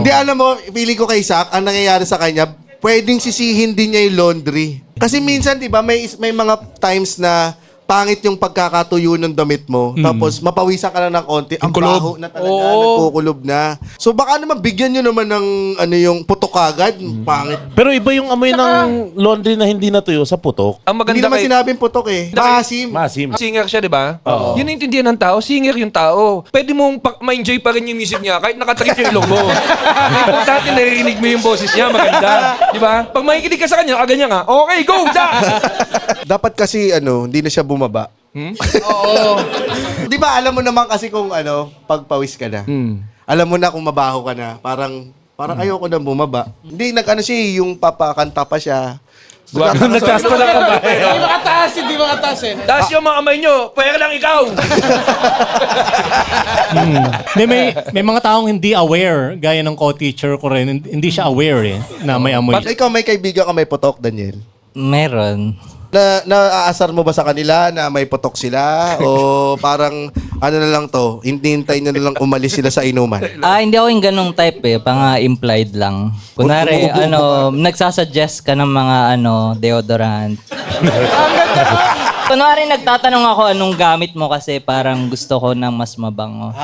Hindi, alam mo, feeling ko kay Zach, ang nangyayari sa kanya, pwedeng sisihin din niya yung laundry. Kasi minsan, di ba, may mga times na pangit yung pagkakatuyo ng damit mo. Tapos, mapawisan ka na ng konti. Ang baho na talaga, nagkukulob na. So, baka naman bigyan nyo naman ng yung putok agad. Pangit. Pero iba yung amoy ng laundry na hindi natuyo sa putok. Ang maganda Hindi naman kay... sinabing putok eh. Maasim. Masim. Singer siya, di ba? Oo. Yun ang intindihan ng tao. Singer yung tao. Pwede mong ma-enjoy pa rin yung music niya kahit nakatrip yung ilong mo. Importante naririnig mo yung boses niya. Maganda. Di ba? Pag makikinig ka sa kanya, ganyan nga. Okay, go! Da! Dapat kasi, hindi na siya bumaba. Oo. Di ba, alam mo naman kasi kung pagpawis ka na. Alam mo na kung mabaho ka na. Parang ayoko na bumaba. Hindi, siya, yung papakanta pa siya. Nagtaas pa lang kamay. Hindi makataas eh. Taas yung mga kamay nyo. Pwera lang ikaw. May mga taong hindi aware, gaya ng co-teacher ko rin, hindi siya aware na may amoy. Ikaw, may kaibigan ka may putok, Daniel? Meron. Naaasar mo ba sa kanila na may putok sila? O parang, na lang to, hintintay na lang umalis sila sa inuman? Hindi ako yung ganong type eh. Pang-implied lang. Kunwari, nagsasuggest ka ng mga deodorant. Kunwari, nagtatanong ako anong gamit mo kasi parang gusto ko ng mas mabango.